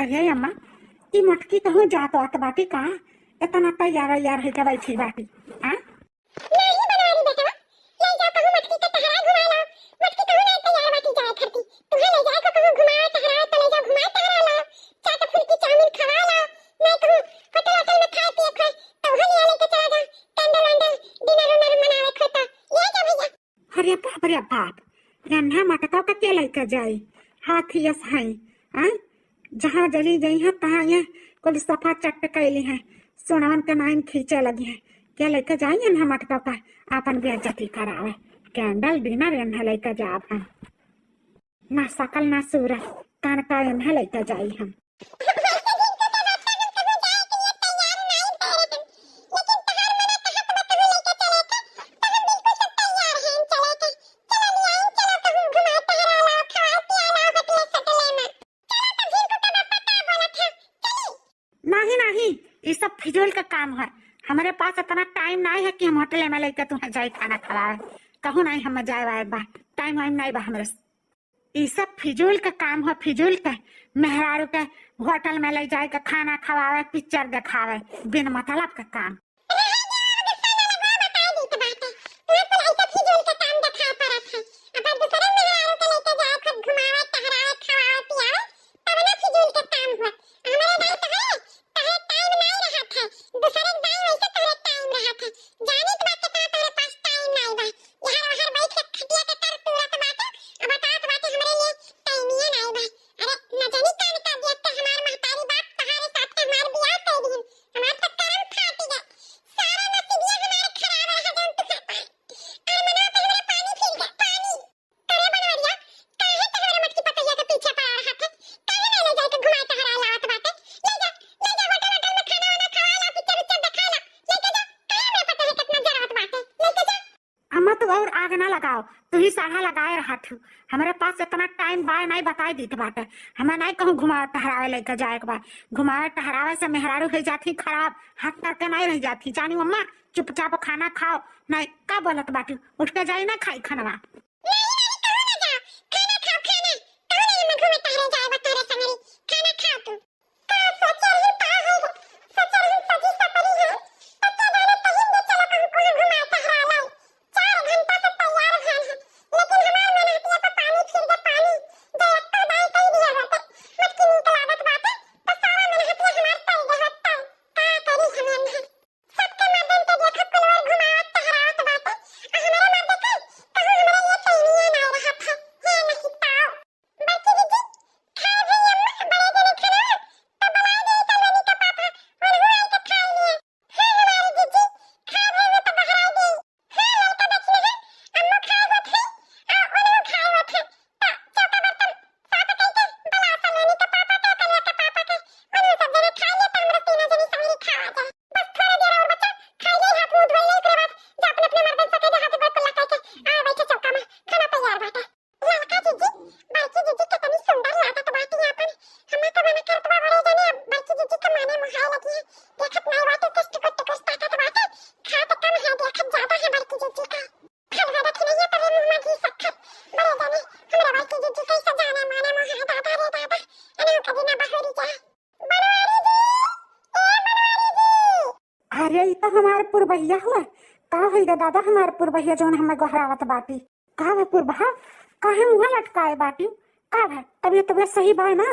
अरे अम्मा ई मटकी कहूँ जात आत बाटी का इतना तैयार यार है के बैठी बाटी हां नहीं बनवारी बेटा ले जा कहूँ मटकी के टहरा घुमा ला मटकी कहूँ नहीं तैयार बाटी जाए खरती तुम्हें ले जाए कहूँ घुमा टहरा तो ले जा घुमा टहरा ला चाट फुल्की चाउमीन खवा ला नहीं कहूँ होटल होटल में खाए पिए खाए तो वहां ले लेके चला जा कैंडल वैंडल डिनर उनर मनावे खोता ले जा भैया। अरे बाप रन्हा मटका का के लेके जाई हाथी यस है हां जहां जली गई है तहां ये कुल सफा चट कैली है सुनावन के नाइन खींचे लगी है के लेके जाइए ना मटका का अपन बेइज्जती करावे कैंडल डिनर इन्हें लेके जाब हम ना सकल ना सूरत कान का इन्हें लेके जाई हम नहीं ये सब फिजूल का काम है हमारे पास इतना टाइम नहीं है कि हम होटल में लेकर तुम्हें जाए खाना खिलाए कहूँ नहीं हम जाए वाए बा टाइम वाइम नहीं बा हमारे ये सब फिजूल का काम है फिजूल का मेहरारू के होटल में ले जाए के खाना खवावे पिक्चर दिखावे बिन मतलब का काम और आग ना लगाओ तू ही साढ़ा लगाए रहा थू हमारे पास इतना टाइम बाय नहीं बताई दी बाटे हमें नहीं कहूँ घुमावे टहरावे लेकर जाए के बाद घुमावे टहरावे से मेहरारू हो जाती खराब हाथ करके नहीं रह जाती जानी अम्मा चुपचाप खाना खाओ नहीं का बोलत बाटू उठ के जाई ना खाई खाना अरे ये तो हमारे पुरबहिया हुआ का है दादा हमारे पुरबहिया जो हमें गहरावत बाटी का है पुरबहा काहे मुंह लटकाए बाटी का है तबीयत सही बा ना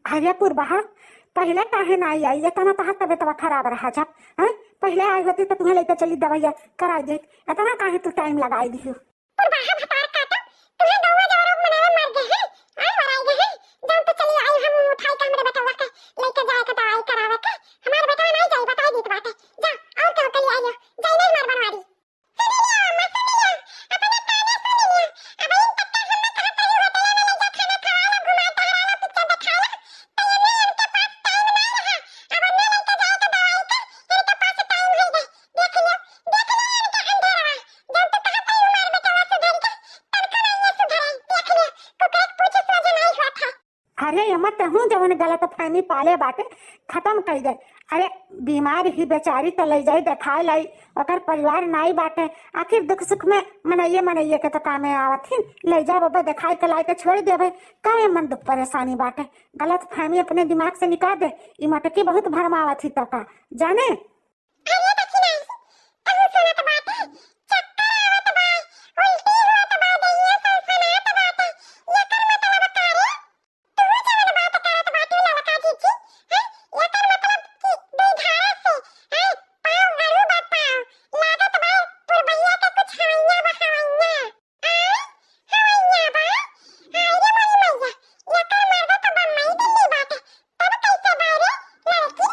अरे पुरबहा पहले काहे नहीं आई इतना तहां तबीयत खराब रहा जब पहले आई होती तो तुम्हें लेकर चली दवाइया करा दे इतना काहे तू टाइम लगाई दी मत हूँ जवन गलत फहमी पाले बाटे खत्म कर दे। अरे बीमार ही बेचारी तो ले जाई दिखाए लाई, अगर परिवार नाई बाटे आखिर दुख सुख में मनइये के तो कामे आवत ही, ले जा बाबा दिखाए के लाई के छोड़ दे भाई, काहे मन दुख परेशानी बाटे, गलत फहमी अपने दिमाग से निकाल दे। ई मटकी बहुत भरमावत ही तो का जाने। अरे दक्षिणा तहु सुनत बाटे चक्कर आवत बा उल्टी होत बा दैया सनसनात बाटे एकर मतलब का रे तू जवन बात करत बाटू लड़का जीजी हैं एकर मतलब कि दुधारा से हैं पाँव अड़ू बा पाँव लागत बा पुरबैया के कुछ हवैया बा हवैया हवैया बा अरे मोरी मैया एकर मर्द तो बम्बई दिल्ली बाटे तब कैसे बा रे लड़की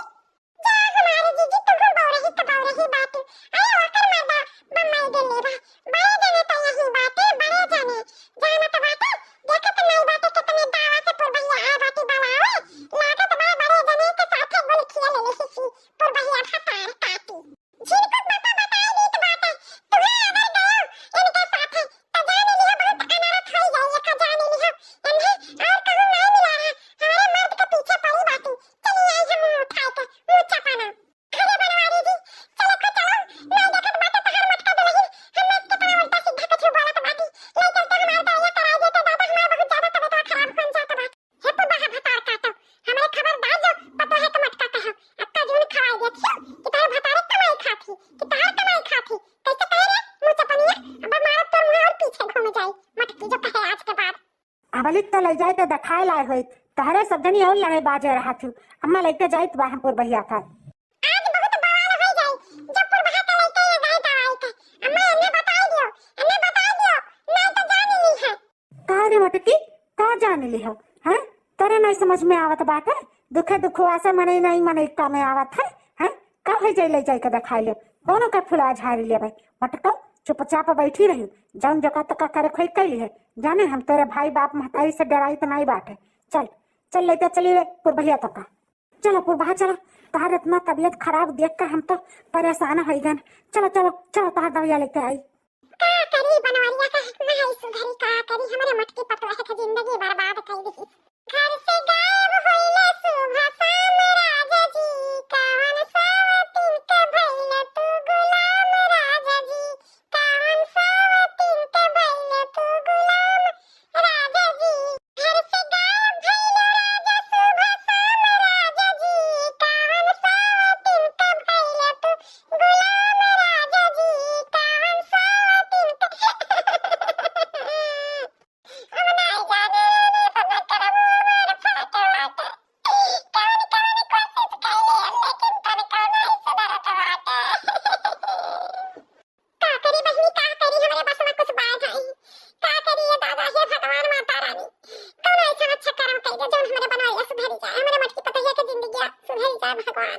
जा हमारे जीजी तुम बौरही बात अरे ओकर मर्दा बम्बई दिल्ली बा बड़े जने तो यही बातें बड़े जने जानत बाटे देखत नहीं बाटे कितने दावा से पुरबैया आ बाटी बनावे लागत बा बड़े जने के साथे गोल खिया ले हिसी पुरबैया भतार काटी जिनको बाबा बताई नीत बाटे तुम्हें अगर गयो इनके साथे तो जाने लिया बहुत अनारत हो जाए का जाने लिया इन्हें और कहूं नहीं मिला रहा हमारे मर्द के पीछे पड़ी बाटी चलिए आई हम मुंह उठाए के मुंह चपाना अरे बनवारी जी चलो को चलो मैं देखत बाटे तहर मटका दुलही हम कितना उल्टा सीधा कुछ बोलत बाटी ले चलते हमार दया करा देते दादा हमार बहुत ज्यादा तबीयत खराब हो जाता बात हे पुबा भतार काटो हमारे खबरदार जो पता है तो मटका कहो अक्का जून खवाई देखियो कि तार भतारे कमाई खाती कि तार कमाई खाती कैसे कह रे मुंह चपनिया अब मारो तो मुंह और पीछे घूम जाई मटकी जो कहे आज के बाद अबलिक तो ले जाए तो दिखाए लाए होई तहरे सब जनी और लड़े बाजे रहा थी, अम्मा लेके जाइत बा हमपुर भैया का आज बहुत बवाल हो जाई जब पुरबा के लेके ये गए दवाई के अम्मा इन्हें बता दियो नहीं तो जान ली है का रे मटकी का जान ली हो हैं, तेरे नहीं समझ में आवत बाटे, दुखे दुखो ऐसे मने नहीं मने का में आवत है का हो जाई ले जाए के दिखाई ले दोनों का फुला झाड़ी ले भाई मटका चुपचाप बैठी रही जौन जका तका करे खोई कैली है जाने हम तेरे भाई बाप महतारी से डराई तो नहीं बाटे। चल चल लेते चली रे पुरभैया तका चलो पुरभा चलो, तार इतना तबीयत खराब देख कर हम तो परेशान हो गए। चलो चलो चलो तार दवाइयाँ लेके आई। का करी बनवारिया का हिकना है सुधरी का करी हमारे मटकी पटवा है जिंदगी बर्बाद कर दी घर से गायब होइले सुबह शाम राजा जी कवन सावतीन के भइले तू गुलाम राजा जी कवन सावतीन के भइले तू गुलाम राजा जी घर से गायब भइले राजा सुबह शाम राजा जी कवन सावतीन के भइले तू गुलाम राजा जी कवन सावतीन के हम नहीं जाने तो न करबो मोर फाटे वाटे कवन कवन कोशिश कैले लेकिन तब कौनो ही सुधरत वाटे का करी बहिनी का करी हमारे बस में कुछ बात आई का करी ये दादा हे भगवान माता रानी कौन ऐसा अच्छा कर्म कर दे जो हमारे बनवाया सुधर जाए हमारे मटकी पतैया की जिंदगी सुधर जाए भगवान।